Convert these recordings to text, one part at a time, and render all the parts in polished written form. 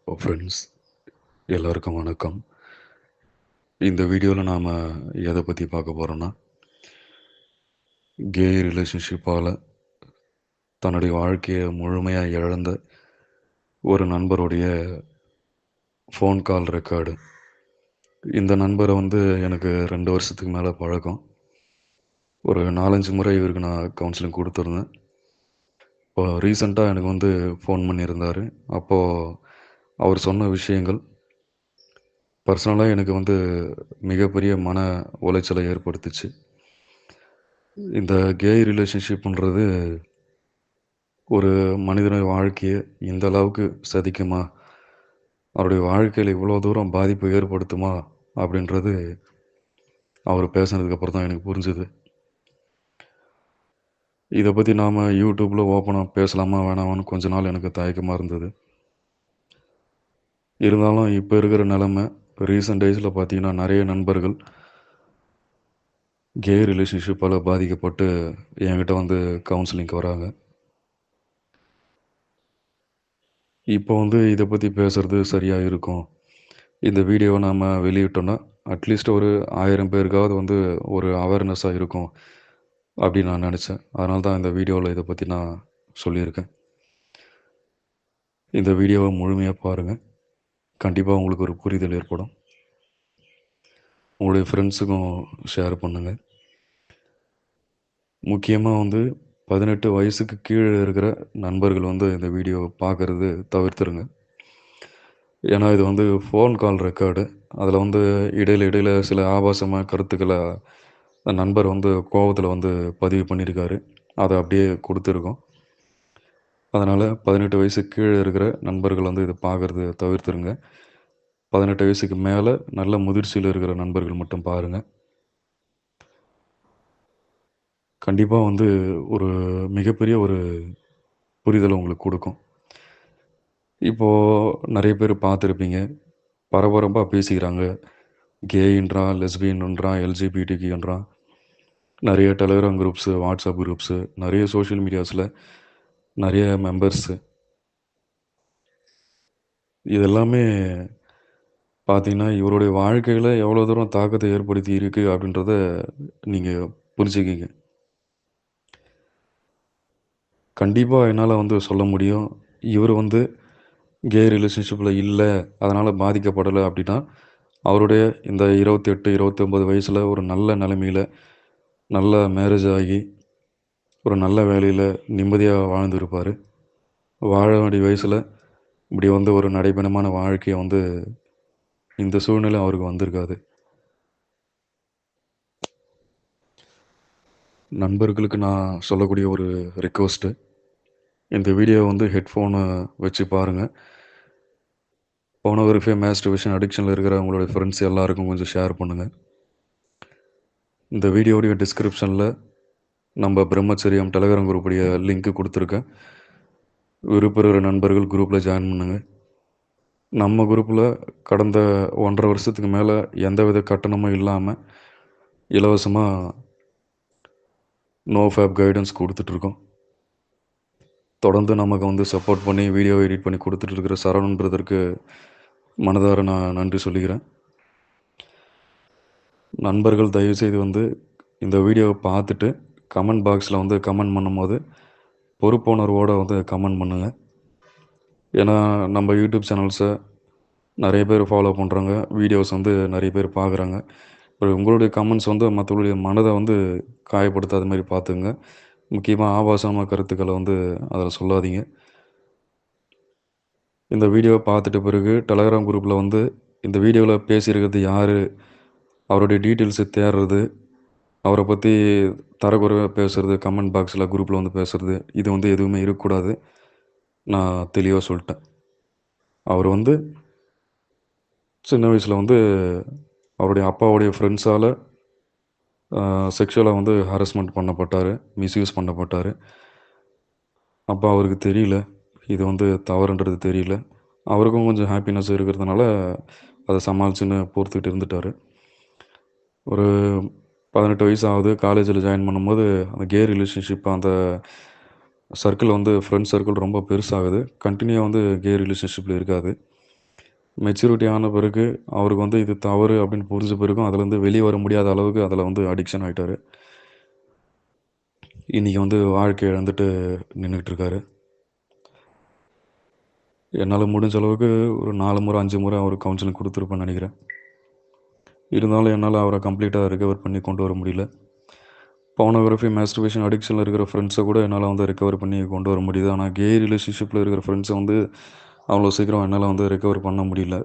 Friends எல்லாருக்கும் வணக்கம். இந்த வீடியோவில் நாம் எதை பற்றி பார்க்க போகிறோன்னா, கே ரிலேஷன்ஷிப்பால் தன்னுடைய வாழ்க்கையை முழுமையாக இழந்த ஒரு நண்பருடைய ஃபோன் கால் ரெக்கார்டு. இந்த நண்பரை எனக்கு 2 வருஷத்துக்கு மேலே பழக்கம். ஒரு 4-5 முறை இவருக்கு நான் கவுன்சிலிங் கொடுத்துருந்தேன். இப்போ ரீசெண்டாக எனக்கு ஃபோன் பண்ணியிருந்தார். அப்போது அவர் சொன்ன விஷயங்கள் பர்சனலாக எனக்கு மிகப்பெரிய மன உளைச்சலை ஏற்படுத்துச்சு. இந்த கே ரிலேஷன்ஷிப்ன்றது ஒரு மனிதனுடைய வாழ்க்கையை இந்த அளவுக்கு சதிக்குமா? அவருடைய வாழ்க்கையில் இவ்வளோ தூரம் பாதிப்பு ஏற்படுத்துமா? அப்படின்றது அவர் பேசினதுக்கப்புறம் தான் எனக்கு புரிஞ்சுது. இதை பற்றி நாம் யூடியூப்பில் ஓப்பனாக பேசலாமா வேணாமான்னு கொஞ்ச நாள் எனக்கு தயக்கமாக இருந்தது. இருந்தாலும் இப்போ இருக்கிற நிலமை ரீசெண்ட் டேஸில் பார்த்தீங்கன்னா நிறைய நண்பர்கள் கே ரிலேஷன்ஷிப்பால் பாதிக்கப்பட்டு என்கிட்ட கவுன்சிலிங்க்கு வராங்க. இப்போ இதை பற்றி பேசுகிறது சரியாக இருக்கும். இந்த வீடியோவை நாம் வெளியிட்டோன்னா அட்லீஸ்ட் ஒரு 1000 பேருக்காவது ஒரு அவேர்னஸாக இருக்கும் அப்படின்னு நான் நினச்சேன். அதனால தான் இந்த வீடியோவில் இதை பற்றி நான் சொல்லியிருக்கேன். இந்த வீடியோவை முழுமையாக பாருங்கள். கண்டிப்பாக உங்களுக்கு ஒரு புரிதல் ஏற்படும். உங்களுடைய ஃப்ரெண்ட்ஸுக்கும் ஷேர் பண்ணுங்கள். முக்கியமாக 18 வயசுக்கு கீழே இருக்கிற நண்பர்கள் இந்த வீடியோவை பார்க்குறது தவிர்த்துருங்க. ஏன்னா இது ஃபோன் கால் ரெக்கார்டு. அதில் இடையில இடையில சில ஆபாசமான கருத்துக்களை நண்பர் கோவத்தில் பதிவு பண்ணியிருக்காரு. அதை அப்படியே கொடுத்துருக்கோம். அதனால் 18 வயசுக்கு கீழே இருக்கிற நண்பர்கள் இதை பார்க்குறது தவிர்த்துருங்க. 18 வயசுக்கு மேலே நல்ல முதிர்ச்சியில் இருக்கிற நண்பர்கள் மட்டும் பாருங்கள். கண்டிப்பாக ஒரு மிகப்பெரிய ஒரு புரிதலை உங்களுக்கு கொடுக்கும். இப்போது நிறைய பேர் பார்த்துருப்பீங்க. பரபரப்பாக பேசிக்கிறாங்க. கேயின்றான், லெஸ்பியன்ன்றான், எல்ஜிபிடிக்யூன்றான். நிறைய டெலகிராம் குரூப்ஸு, வாட்ஸ்அப் குரூப்ஸு, நிறைய சோஷியல் மீடியாஸில் நிறைய மெம்பர்ஸு. இதெல்லாமே பார்த்தீங்கன்னா, இவருடைய வாழ்க்கையில் எவ்வளோ தூரம் தாக்கத்தை ஏற்படுத்தி இருக்குது அப்படின்றத நீங்கள் புரிஞ்சுக்கிங்க. கண்டிப்பாக என்னால் சொல்ல முடியும். இவர் கே ரிலேஷன்ஷிப்பில் இல்லை, அதனால் பாதிக்கப்படலை அப்படின்னா, அவருடைய இந்த 28, 29 வயசில் ஒரு நல்ல நிலைமையில், நல்ல மேரேஜ் ஆகி, ஒரு நல்ல வேலையில் நிம்மதியாக வாழ்ந்துருப்பார். வாழ வேண்டிய வயசில் இப்படி ஒரு நடைபெணமான வாழ்க்கையை இந்த சூழ்நிலை அவருக்கு வந்திருக்காது. நண்பர்களுக்கு நான் சொல்லக்கூடிய ஒரு ரிக்வெஸ்ட்டு, இந்த வீடியோ ஹெட்ஃபோனை வச்சு பாருங்கள். போனோகிராஃபி, மாஸ்டர்பேஷன் அடிக்ஷனில் இருக்கிற உங்களுடைய ஃப்ரெண்ட்ஸ் எல்லாருக்கும் கொஞ்சம் ஷேர் பண்ணுங்கள். இந்த வீடியோடைய டிஸ்கிரிப்ஷனில் நம்ம பிரம்மச்சரியம் டெலகிராம் குரூப்புடைய லிங்க்கு கொடுத்துருக்கேன். விருப்புகிற நண்பர்கள் குரூப்பில் ஜாயின் பண்ணுங்கள். நம்ம குரூப்பில் கடந்த 1.5 வருஷத்துக்கு மேலே எந்தவித கட்டணமும் இல்லாமல் இலவசமாக நோ ஃபேப் கைடன்ஸ் கொடுத்துட்ருக்கோம். தொடர்ந்து நமக்கு சப்போர்ட் பண்ணி வீடியோ எடிட் பண்ணி கொடுத்துட்டு இருக்கிற சரவணன் பிரதருக்கு மனதார நான் நன்றி சொல்லிக்கிறேன். நண்பர்கள் தயவுசெய்து இந்த வீடியோவை பார்த்துட்டு கமெண்ட் பாக்ஸில் கமெண்ட் பண்ணும்போது பொறுப்புணர்வோடு கமெண்ட் பண்ணுங்கள். ஏன்னா நம்ம யூடியூப் சேனல்ஸை நிறைய பேர் ஃபாலோ பண்ணுறாங்க, வீடியோஸ் நிறைய பேர் பார்க்குறாங்க. இப்போ உங்களுடைய கமெண்ட்ஸ் மற்றவங்களுடைய மனதை காயப்படுத்தாத மாதிரி பார்த்துங்க. முக்கியமாக ஆபாசமான கருத்துக்களை அதில் சொல்லாதீங்க. இந்த வீடியோவை பார்த்துட்ட பிறகு டெலகிராம் குரூப்பில் இந்த வீடியோவில் பேசியிருக்கிறது யார், அவருடைய டீட்டெயில்ஸு தேடுறது, அவரை பற்றி தரக்குறைவாக பேசுகிறது, கமெண்ட் பாக்ஸில் குரூப்பில் பேசுகிறது, இது எதுவுமே இருக்கக்கூடாது. நான் தெளிவாக சொல்லிட்டேன். அவர் சின்ன வயசில் அவருடைய அப்பாவுடைய ஃப்ரெண்ட்ஸால் செக்ஷுவலாக ஹாரஸ்மெண்ட் பண்ணப்பட்டார், மிஸ்யூஸ் பண்ணப்பட்டார். அப்போ அவருக்கு தெரியல, இது தவறுன்றது தெரியல. அவருக்கும் கொஞ்சம் ஹாப்பினஸ் இருக்கிறதுனால அதை சமாளிச்சுன்னு பொறுத்துக்கிட்டு இருந்துட்டார். ஒரு 18 வயசு ஆகுது. காலேஜில் ஜாயின் பண்ணும்போது அந்த கே ரிலேஷன்ஷிப் அந்த சர்க்கிள் ஃப்ரெண்ட் சர்க்கிள் ரொம்ப பெருசாகுது. கண்டினியூவாக கே ரிலேஷன்ஷிப்பில் இருக்காது. மெச்சூரிட்டி ஆன பிறகு அவருக்கு வந்து இது தவறு அப்படின்னு புரிஞ்ச பிறகும் அதுலேருந்து வெளியே வர முடியாத அளவுக்கு அதில் வந்து அடிக்ஷன் ஆகிட்டார். இன்றைக்கி வந்து வாழ்க்கை இழந்துட்டு நின்றுட்டு இருக்காரு. என்னால் முடிஞ்ச அளவுக்கு ஒரு 4 முறை 5 முறை அவர் கவுன்சிலிங் கொடுத்துருப்பேன்னு நினைக்கிறேன். இருந்தாலும் என்னால் அவரை கம்ப்ளீட்டாக ரெக்கவர் பண்ணி கொண்டு வர முடியல. போனோகிராஃபி, மாஸ்டர்பேஷன் அடிக்ஷனில் இருக்கிற ஃப்ரெண்ட்ஸை கூட என்னால் வந்து ரெக்கவர் பண்ணி கொண்டு வர முடியுது. ஆனால் கே ரிலேஷன்ஷிப்பில் இருக்கிற ஃப்ரெண்ட்ஸை வந்து அவ்வளோ சீக்கிரம் என்னால் வந்து ரெக்கவர் பண்ண முடியல.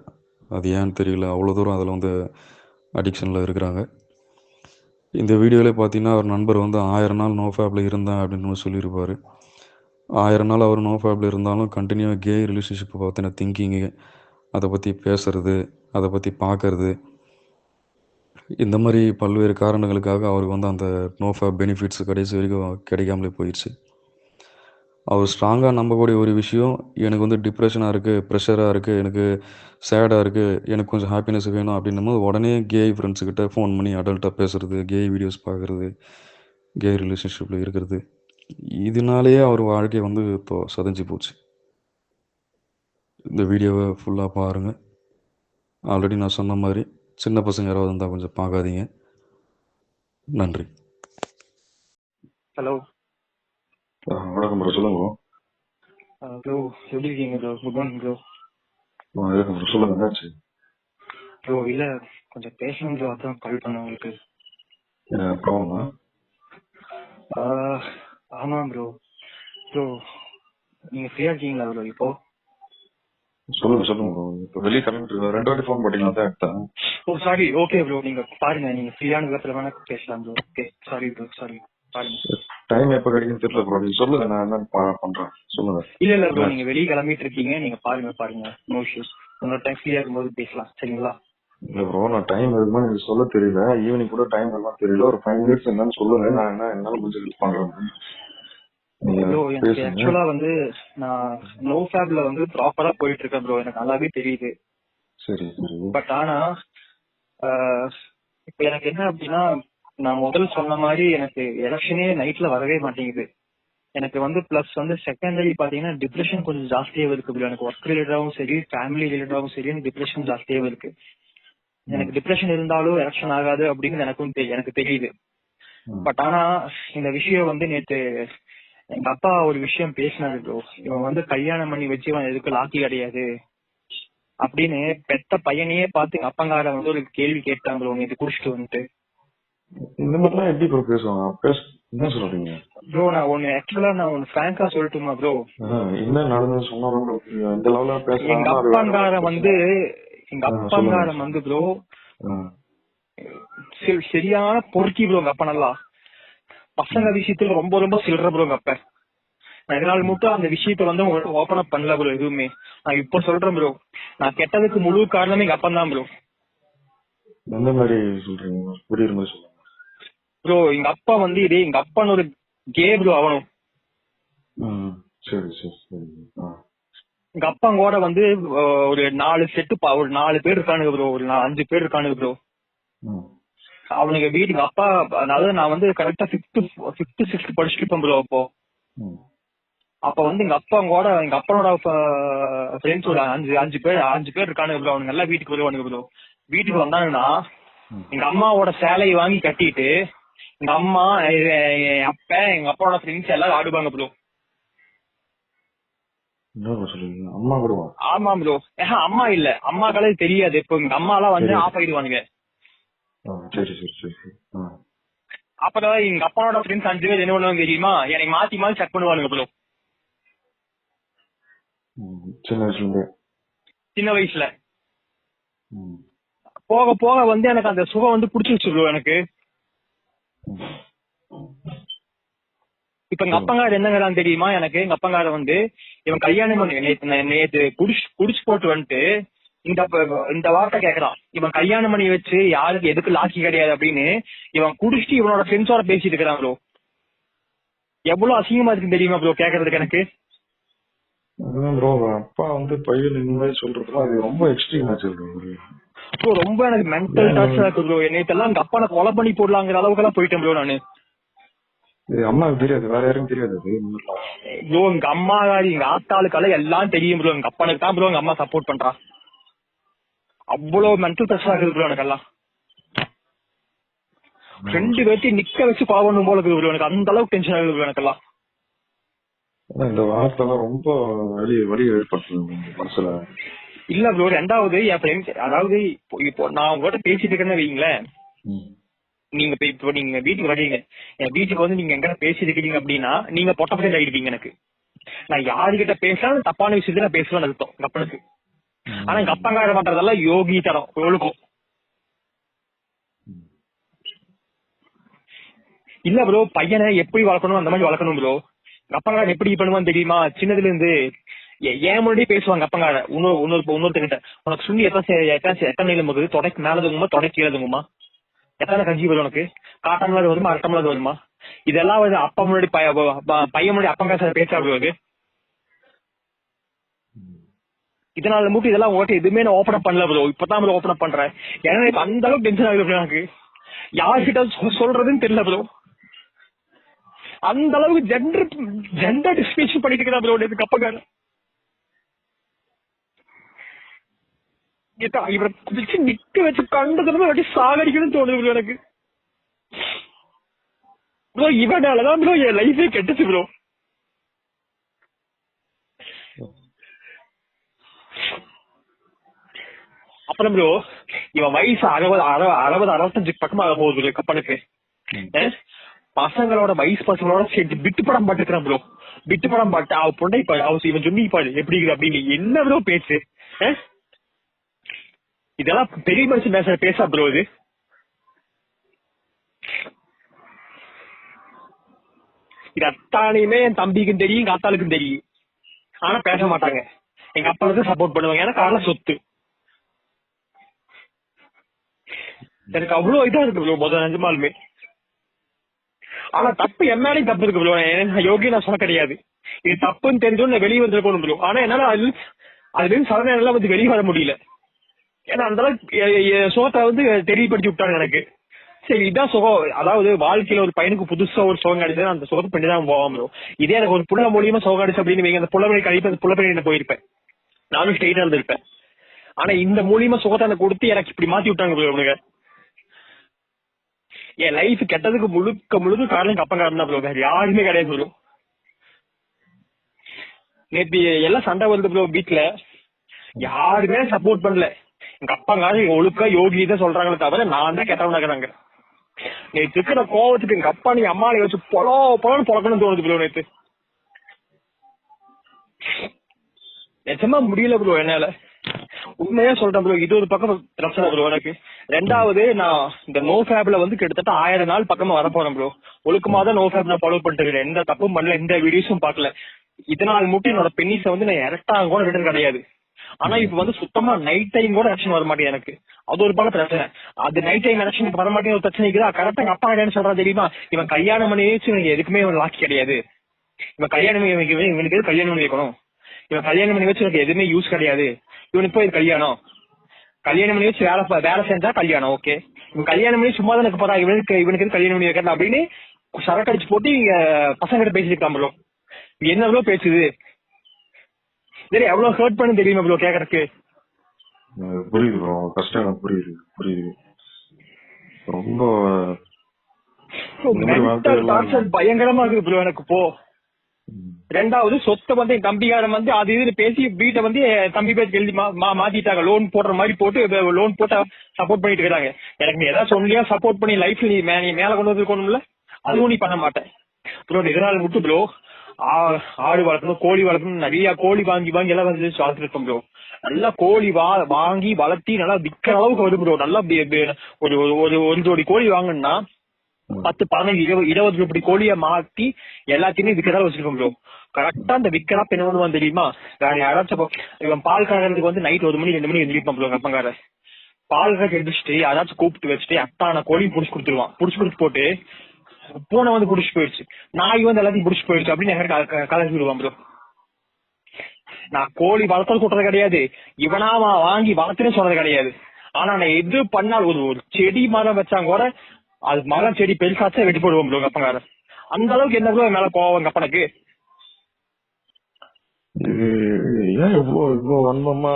அது ஏன்னு தெரியல. அவ்வளோ தூரம் அதில் வந்து அடிக்ஷனில் இருக்கிறாங்க. இந்த வீடியோவிலே பார்த்தீங்கன்னா அவர் நண்பர் வந்து 1000 நாள் நோ ஃபேப்பில் இருந்தேன் அப்படின்னு சொல்லியிருப்பார். 1000 நாள் அவர் நோ ஃபேப்பில் இருந்தாலும் கண்டினியூவாக கே ரிலேஷன்ஷிப்பை பற்றின திங்கிங்கு, அதை பற்றி பேசுகிறது, அதை பற்றி பார்க்கறது, இந்த மாதிரி பல்வேறு காரணங்களுக்காக அவருக்கு வந்து அந்த நோ ஃபேப் பெனிஃபிட்ஸ் கடைசி வரைக்கும் கிடைக்காமலே போயிடுச்சு. அவர் ஸ்ட்ராங்காக நம்பக்கூடிய ஒரு விஷயம், எனக்கு வந்து டிப்ரெஷனாக இருக்குது, ப்ரெஷராக இருக்குது, எனக்கு சேடாக இருக்குது, எனக்கு கொஞ்சம் ஹாப்பினஸ் வேணும் அப்படின்னும்போது உடனே கே ஃப்ரெண்ட்ஸுக்கிட்ட ஃபோன் பண்ணி அடல்ட்டாக பேசுகிறது, கே வீடியோஸ் பார்க்குறது, கே ரிலேஷன்ஷிப்பில் இருக்கிறது. இதனாலேயே அவர் வாழ்க்கை வந்து இப்போது சதஞ்சு போச்சு. இந்த வீடியோவை ஃபுல்லாக பாருங்கள். ஆல்ரெடி நான் சொன்ன மாதிரி சின்ன பசங்க யாராவது இருந்தால் கொஞ்சம் பார்க்காதீங்க. நன்றி. ஹலோ. வணக்கம் ப்ரோ, சொல்லுங்க ப்ரோ. ப்ரோ எப்படி இருக்கீங்க ப்ரோ? Good morning bro. இருக்கேன் ப்ரோ, சொல்லுங்க என்னாச்சு? ப்ரோ இல்லை கொஞ்சம் பேசணும் ப்ரோ, அதான் கால் பண்ணேன் உங்களுக்கு. ப்ராப்ளமா? ஆமாம் ப்ரோ. ப்ரோ நீங்கள் ஃப்ரீயாக இருக்கீங்களா ப்ரோ இப்போ? சொல்லுங்க ப்ரோ. இப்போ வெளியே கிளம்பிட்டு 2 வாட்டி ஃபோன் போட்டீங்களா? தான் எடுத்தேன். ஓ சாரி, ஓகே ப்ரோ, நீங்கள் பாருங்க, நீங்கள் ஃப்ரீயான விதத்தில் வேணா பேசலாம் bro. Okay sorry bro, sorry பாருங்க. டைம் எப்போ கிடைக்குன்னு தெரியல ப்ரோ, நீங்க சொல்லுங்க, நான் என்னன்னு பண்றேன். சொல்லுங்க. இல்லை ப்ரோ, நீங்கள் வெளியே கிளம்பிட்டு இருக்கீங்க, நீங்கள் பாருங்க, நோ இஷ்யூஸ். இன்னொரு டைம் ஃப்ரீயாக இருக்கும்போது பேசலாம், சரிங்களா? இல்லை ப்ரோ, நான் டைம் இருக்குமா எனக்கு சொல்ல தெரியல. ஈவினிங் கூட டைம் இருக்குமா தெரியல. ஒரு 5 மினிட்ஸ் என்னன்னு சொல்லுங்க, நான் என்னால முடிஞ்சு ஹெல்ப் பண்றேன். ப்ரோ எனக்கு ஆக்சுவலா வந்து நான் நோ ஃபேப்ல வந்து ப்ராப்பரா போயிட்டு இருக்கேன் ப்ரோ, எனக்கு நல்லாவே தெரியுது. சரி. பட் ஆனா இப்ப எனக்கு என்ன அப்படின்னா, நான் முதல்ல சொன்ன மாதிரி எனக்கு எலெக்ஷனே நைட்ல வரவே மாட்டேங்குது. எனக்கு வந்து பிளஸ் வந்து செகண்டரி பாத்தீங்கன்னா டிப்ரெஷன் கொஞ்சம் ஜாஸ்தியாவே இருக்கு ப்ரோ. எனக்கு ஒர்க் ரிலேட்டடாவும் சரி, ஃபேமிலி ரிலேட்டடாவும் சரி, எனக்கு டிப்ரெஷன் ஜாஸ்தியாவே இருக்கு. எனக்கு டிப்ரெஷன் இருந்தாலும் எலெக்ஷன் ஆகாது அப்படின்னு எனக்கு தெரியுது. பட் ஆனா இந்த விஷயம் வந்து நேற்று எங்க அப்பா ஒரு விஷயம் பேசினாரு ப்ரோ. இவன் வந்து கல்யாணம் பண்ணி வச்சு இவன் எதுக்கு லாக்கி கிடையாது அப்படின்னு பெத்த பையனையே பார்த்து எங்க அப்பங்கார வந்து ஒரு கேள்வி கேட்டாங்க ப்ரோ, நேற்று குடிச்சிட்டு வந்துட்டு. இந்த மாதிரிலாம் எப்படி ப்ரோ பேசுவாங்க? என்ன சொல்றீங்க ப்ரோ? நான் ஒன்னு ஃபிராங்கா சொல்லட்டுமா ப்ரோ? என்ன நடந்தது சொன்னா இந்த லெவல்ல பேசுறாங்க. எங்க அப்பங்காரம் வந்து ப்ரோ சரியான பொறுக்கி ப்ரோ. எங்க அப்பா நல்லா பசங்க விஷயத்துல ரொம்ப ரொம்ப சில்ற ப்ரோ. எங்க அப்ப நான் இதனால மட்டும் அந்த விஷயத்த வந்து உங்கள்ட்ட ஓபன் அப் பண்ணல ப்ரோ எதுவுமே. நான் இப்ப சொல்றேன் ப்ரோ, நான் கெட்டதுக்கு முழு காரணமே எங்க அப்பா தான் ப்ரோ. எந்த மாதிரி சொல்றீங்க? புரியுற மாதிரி சொல்லுங்க ப்ரோ. எங்க அப்பா வந்து எங்க அப்பான்னு ஒரு கே ப்ரோ அவனும். சரி. எங்க அப்பாங்கூட வந்து ஒரு 4 செட்டு ஒரு 4 பேர் இருக்கானுங்க ப்ரோ, ஒரு 5 பேர் இருக்கானுங்க ப்ரோ. அவனுக்கு வீட்டுக்கு அப்பா, அதாவது நான் வந்து கரெக்டா 5th 6th படிச்சுட்டு இருப்பேன் ப்ரோ. அப்ப வந்து எங்க அப்பாவோட ஃப்ரெண்ட்ஸ் ஒரு 5 பேர் இருக்கானுங்க ப்ரோ. அவனுங்க எல்லாம் வீட்டுக்கு வருவானுங்க ப்ரோ. வீட்டுக்கு வந்தாங்கன்னா எங்க அம்மாவோட சேலையை வாங்கி கட்டிட்டு எங்க அம்மா, அப்ப எங்க அப்பாவோட ஃப்ரெண்ட்ஸ் எல்லாரும் ஆடுவாங்க ப்ரோ. அம்மா கூட? ஆமா ப்ரோ. அம்மா இல்ல, அம்மாக்களே தெரியாது. இப்போ எங்க அம்மா எல்லாம் வந்து ஆஃப் ஆயிடுவானுங்க. சரி. அப்புறம் எங்க அப்பாவோட ஃப்ரெண்ட்ஸ் 5 பேர் என்ன பண்ணுவாங்க தெரியுமா? எனக்கு மாத்தி செக் பண்ணுவானுங்க ப்ரோ. சின்ன வயசுல போக போக வந்து எனக்கு அந்த சுகம் வந்து புடிச்சிருச்சு ப்ரோ எனக்கு. இப்ப எங்க அப்பங்கார என்னங்கிறான் தெரியுமா எனக்கு? எங்க அப்பங்கார வந்து இவன் கல்யாணம் பண்ணி நேத்து குடிச்சு போட்டு வந்துட்டு இந்த வார்த்தை கேக்குறான். இவன் கல்யாணம் பண்ணி வச்சு யாருக்கு எதுக்கு லாக்கி கிடையாது அப்படின்னு இவன் குடிச்சிட்டு இவனோட ஃப்ரெண்ட்ஸோட பேசிட்டு இருக்கிறான் ப்ரோ. எவ்வளவு அசிங்கமா இருக்கு தெரியுமா ப்ரோ கேக்குறதுக்கு எனக்கு? அப்பா வந்து பையன் இந்த மாதிரி சொல்றதுலாம் அது ரொம்ப எக்ஸ்ட்ரீம் ஆச்சு ப்ரோ. ரொம்ப எனக்கு மென்டல் டார்ச்சரா இருக்கு ப்ரோ. என்னைத்தெல்லாம் எங்க அப்பா நான் கொலை பண்ணி போடலாங்கிற அளவுக்கு எல்லாம் போயிட்டேன் ப்ரோ நானு. அம்மாவுக்கு தெரியாது, வேற யாரும் தெரியாது ப்ரோ. எங்க அம்மா எங்க ஆத்தாளுக்கால எல்லாம் தெரியும் ப்ரோ. எங்க அப்பனுக்கு தான் ப்ரோ எங்க அம்மா சப்போர்ட் பண்றா. அவ்வளவு மென்டல் ப்ரெஷர் ஆகுது ப்ரோ எனக்கெல்லாம். 2 பேர்த்தையும் நிக்க வச்சு பாவணும் போல இருக்குது ப்ரோ. எனக்கு அந்த அளவுக்கு டென்ஷன் ஆகுது ப்ரோ எனக்கெல்லாம். இந்த வார்த்தை ரொம்ப வலி ஏற்படுத்துது மனசுல. இல்ல ப்ரோ, 2வது என் ஃப்ரெண்ட், அதாவது இப்போ நான் உங்ககிட்ட பேசிட்டு இருக்கேன்னு வைங்களேன், நீங்க இப்போ நீங்க வீட்டுக்கு வரீங்க, என் வீட்டுக்கு வந்து நீங்க எங்க பேசிட்டு இருக்கீங்க அப்படின்னா நீங்க பொட்டப்பட்டு ஆயிடுவீங்க. எனக்கு நான் யாருகிட்ட பேசலாம் தப்பான விஷயத்துல பேசுவேன்னு அர்த்தம் கப்பனுக்கு. ஆனா எங்க அப்பங்கார பண்றதெல்லாம் யோகி தரம் ஒழுக்கும் இல்ல ப்ரோ. பையனை எப்படி வளர்க்கணும் அந்த மாதிரி வளர்க்கணும் ப்ரோ. அப்பங்கார எப்படி பண்ணுவான்னு தெரியுமா? சின்னதுல இருந்து ஏன் முன்னாடியே பேசுவாங்க அப்பங்கார. இன்னொருத்தங்கிட்ட உனக்கு சுண்ணி எத்தனை நீளம் போகுது, தொடைக்கு மேல தங்குமா தொடைக்கு கீழே தங்குமா, எத்தனை கஞ்சி வரும் உனக்கு, காட்டம்லாது வருமா அரட்டம்லாது வருமா, இதெல்லாம் வந்து அப்பா முன்னாடி பையன் முன்னாடி அப்பங்கார பேச வருவாரு. இதனால மட்டும் இதெல்லாம் ஓட்ட எதுவுமே நான் ஓப்பன் அப் பண்ணல ப்ரோ. இப்பதான் ப்ரோ ஓப்பன் அப் பண்றேன். ஏன்னா இப்ப அந்த அளவுக்கு டென்ஷன் ஆகுது எனக்கு. யார்கிட்ட சொல்றதுன்னு தெரியல ப்ரோ. அந்த அளவுக்கு ஜெண்டர் டிஸ்கிரிமினேஷன் பண்ணிட்டு இருக்கா ப்ரோ எனக்கு அப்பங்கார. இவரை குதிச்சு நிக்க வச்சு கண்டதுமே வட்டி சாகடிக்கணும்னு தோணுது ப்ரோ எனக்கு. ப்ரோ இவனாலதான் ப்ரோ என் லைஃபே கெட்டுச்சு ப்ரோ. அப்புறம் ப்ரோ இவன் வயசு 60-65 பக்கமா போகுது கப்பனுக்கு. பசங்களோட வயசு பசங்களோட சேர்த்து பிட்டு படம் பாட்டுக்கிறான் ப்ரோ. பிட்டு படம் பாட்டு அவ பொண்டை பாடு அவ இவன் சொல்லி பாடு எப்படி அப்படின்னு என்ன ப்ரோ பேசு. இதெல்லாம் பெரிய மனுஷன் பேசா ப்ரோ. இது அத்தானையுமே என் தம்பிக்கும் தெரியும் எங்க அத்தாளுக்கும் தெரியும். ஆனா பேச மாட்டாங்க. எங்க அப்பாவுக்கு சப்போர்ட் பண்ணுவாங்க. ஏன்னா காரணம் சொத்து. எனக்கு அவ்வளவு இதா இருக்கு ப்ரோ முதல் நிஜமாலுமே. ஆனா தப்பு என்னாலையும் தப்பு இருக்கு ப்ரோ. யோகி நான் சொல்ல கிடையாது. இது தப்புன்னு தெரிஞ்சோம் வெளியே வந்துருக்கணும் ப்ரோ. ஆனா என்னால அதுல இருந்து சடனா வந்து வெளியே வர முடியல. ஏன்னா அந்த அளவுக்கு சோத்தை வந்து தெரியப்படுத்தி விட்டாங்க எனக்கு. சரி இதான் சுகம். அதாவது வாழ்க்கையில ஒரு பையனுக்கு புதுசா ஒரு சுகம் கிடைச்சது அந்த சுகத்தை பண்ணிதான் போவான் ப்ரோ. இதே எனக்கு ஒரு புள்ள மூலியமா சுகம் கிடைச்சு அப்படின்னு அந்த புலவரை கழிப்பு அந்த புலவரை போயிருப்பேன். நானும் ஸ்ட்ரெயிட்டா இருந்திருப்பேன். ஆனா இந்த மூலியமா சுகத்தை எனக்கு கொடுத்து எனக்கு இப்படி மாத்தி விட்டாங்க ப்ரோ. அவனுங்க என் லைஃப் கெட்டதுக்கு முழுக்க காரணம் கப்பங்காரன் தான் ப்ரோ. வேற யாருமே கிடையாது ப்ரோ. நேற்று எல்லாம் சண்டை வருது ப்ரோ வீட்டுல. யாருமே சப்போர்ட் பண்ணல. எங்க அப்பங்காரன் ஒழுக்கா யோகி தான் சொல்றாங்களே தவிர நான் தான் கெட்டவனாக்குறாங்க. நேற்று இருக்கிற கோவத்துக்கு எங்க அப்பா நீ அம்மாவை வச்சு பொலன்னு பொழக்கணும்னு தோணுது ப்ரோ. நேற்று நிஜமா முடியல ப்ரோ என்னால. உண்மையா சொல்றேன் ப்ரோ. இது ஒரு பக்கம் பிரச்சனை ப்ரோ எனக்கு. 2வது நான் இந்த நோ ஃபேப்ல வந்து கிட்டத்தட்ட 1000 நாள் பக்கமா வரப்போறேன் ப்ரோ. ஒழுக்கமா தான் நோ ஃபேப் நான் ஃபாலோ பண்ணிட்டு இருக்கேன். எந்த தப்பும் பண்ணல, எந்த வீடியோஸும் பாக்கல. இதனால் மட்டும் என்னோட பென்னிஸை வந்து நான் இறக்டாக கூட ரிட்டர்ன் கிடையாது. ஆனா இப்ப வந்து சுத்தமா நைட் டைம் கூட ஆக்ஷன் வர மாட்டேன் எனக்கு. அது ஒரு பக்கம் பிரச்சனை. அது நைட் டைம் ஆக்ஷன் வர மாட்டேன் ஒரு பிரச்சனை இருக்குதா. கரெக்டா எங்க அப்பா என்ன சொல்றா தெரியுமா? இவன் கல்யாணம் பண்ணி வச்சு இவனுக்கு எதுக்குமே இவன் லாக்கி கிடையாது. இவன் கல்யாணம் இவனுக்கு கல்யாணம் பண்ணி வைக்கணும். இவன் கல்யாணம் பண்ணி வச்சு எனக்கு எதுவுமே யூஸ் கிடையாது. இவனுக்கு போய் கல்யாணம் பண்ணி வச்சு வேலை செஞ்சா கல்யாணம் ஓகே. இவன் கல்யாணம் பண்ணி சும்மா தான் எனக்கு போறா. இவனுக்கு கல்யாணம் பண்ணி வைக்கணும் அப்படின்னு சரக்கு அடிச்சு போட்டு இங்க பசங்க கிட்ட பேசிருக்கான் ப்ரோ. என்ன ப்ரோ பேசுது? சரி எவ்வளவு ஹர்ட் பண்ணு தெரியுமா ப்ரோ கேக்குறதுக்கு? புரியுது ப்ரோ. கஷ்டம் எனக்கு புரியுது. ரொம்ப பயங்கரமா இருக்கு ப்ரோ எனக்கு போ. 2வது சொத்தை வந்து என் தம்பிக்காரன் வந்து அது இதுன்னு பேசி வீட்டை வந்து தம்பி பேருக்கு எழுதி மாத்திட்டாங்க. லோன் போடுற மாதிரி போட்டு லோன் போட்டு சப்போர்ட் பண்ணிட்டு இருக்காங்க. எனக்கு நீ ஏதாவது சொல்லியா சப்போர்ட் பண்ணி லைஃப்ல நீ மேல கொண்டு வந்துருக்கணும்ல, அதுவும் நீ பண்ண மாட்டேன் ப்ரோ. இதனால மட்டும் ப்ரோ ஆடு வளர்க்கணும், கோழி வளர்க்கணும், நிறைய கோழி வாங்கி எல்லாம் வந்து வளர்த்துருக்கோம் ப்ரோ. நல்லா கோழி வாங்கி வளர்த்தி நல்லா விற்கிற அளவுக்கு வரும் ப்ரோ. நல்லா ஒரு ஜோடி கோழி வாங்கணும்னா 10, 15, 20 ரூபாய் கோழியை மாத்தி எல்லாத்தையுமே விற்கிறதா வச்சிருக்கோம் ப்ரோ. கரெக்டா அந்த விற்கிறப்ப என்ன பண்ணுவான் தெரியுமா? வேற யாராச்சும் இவன் பால் கறக்கிறதுக்கு வந்து நைட் 1 மணி 2 மணி எழுந்திருப்பான் ப்ரோ. அப்பங்கார பால் கறக்க எடுத்துட்டு யாராச்சும் கூப்பிட்டு வச்சுட்டு அத்தான கோழி புடிச்சு கொடுத்துருவான். புடிச்சு கொடுத்து போட்டு பூனை வந்து புடிச்சு போயிடுச்சு, நாய் வந்து எல்லாத்தையும் புடிச்சு போயிடுச்சு அப்படின்னு கலந்து விடுவான் ப்ரோ. நான் கோழி வளர்த்தல் கூட்டுறது கிடையாது, இவனா வாங்கி வளர்த்துன்னு சொல்றது கிடையாது. ஆனா நான் எது பண்ணாலும் ஒரு செடி மரம் வச்சா கூட அது மரம் செடி பெருசாச்சா வெட்டி போடுவோம் ப்ரோ அப்பங்காரன். அந்த அளவுக்கு என்ன ப்ரோ மேல கோவம் அப்பனுக்கு. ஏன் இவ்வளவு வன்மமா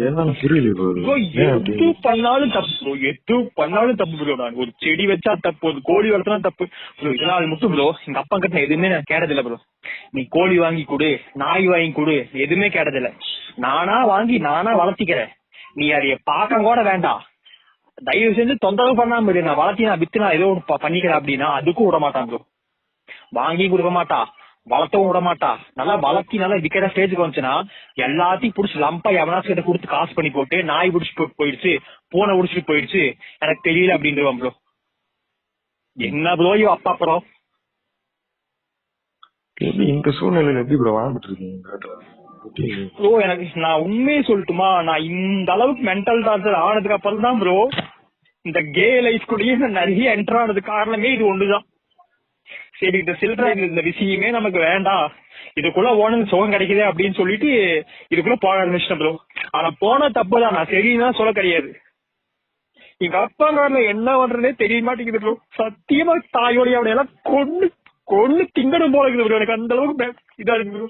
என்னன்னு புரியல bro. ப்ரோ ஏன் எது அப்படி? பண்ணாலும் தப்பு ப்ரோ, எது பண்ணாலும் தப்பு ப்ரோ. நான் ஒரு செடி வச்சா தப்பு, ஒரு கோழி வளர்த்தா தப்பு ப்ரோ. இதனால் மட்டும் ப்ரோ எங்க அப்பா கிட்ட எதுவுமே நான் கேட்டதில்ல ப்ரோ. நீ கோழி வாங்கி கொடு, நாய் வாங்கி கொடு, எதுவுமே கேட்டதில்ல. நானா வாங்கி நானா வளர்த்திக்கிறேன், நீ அதைய பார்க்க கூட வேண்டாம், தயவு செஞ்சு தொந்தரவு பண்ணாம இரு, நான் வளர்த்தி நான் வித்து நான் ஏதோ ஒன்று பண்ணிக்கிறேன் அப்படின்னா அதுக்கும் விட மாட்டான் ப்ரோ. வாங்கி கொடுக்க மாட்டா, வளர்த்தவும் விட மாட்டா. நல்லா வளர்த்தி நல்லா விக்கிற ஸ்டேஜுக்கு வந்துச்சுன்னா எல்லாத்தையும் புடிச்சு லம்பா எவனாச்சு கிட்ட கொடுத்து காசு பண்ணி போட்டு, நாய் பிடிச்சிட்டு போயிடுச்சு, பூனை பிடிச்சிட்டு போயிடுச்சு, எனக்கு தெரியல அப்படின்றான் ப்ரோ. என்ன ப்ரோ அப்பா ப்ரோ எப்படி இந்த சூழ்நிலையில எப்படி ப்ரோ வாழ்ந்துட்டு இருக்கீங்க? ப்ரோ எனக்கு நான் உண்மையை சொல்லட்டுமா, நான் இந்த அளவுக்கு மென்டல் டார்ச்சர் ஆனதுக்கு அப்புறம் தான் ப்ரோ இந்த கே லைஃப் கூடயே நான் நிறைய என்டர் ஆனது காரணமே இது ஒண்ணுதான். சரி இந்த சில்ட்ர இந்த விஷயமே நமக்கு வேண்டாம், இதுக்குள்ள ஓனது சுகம் கிடைக்குது அப்படின்னு சொல்லிட்டு இதுக்குள்ள போக ஆரம்பிச்சிட்டேன் ப்ரோ. ஆனா போன தப்புதான், நான் சரின்னு சொல்ல கிடையாது. எங்க அப்பா காரில் என்ன பண்றதே தெரிய மாட்டேங்குது ப்ரோ. சத்தியமா தாயோடைய அவனை எல்லாம் கொண்டு கொண்டு திங்கணும் போல இருக்குது ப்ரோ. எனக்கு அந்த அளவுக்கு இதா இருக்கு ப்ரோ.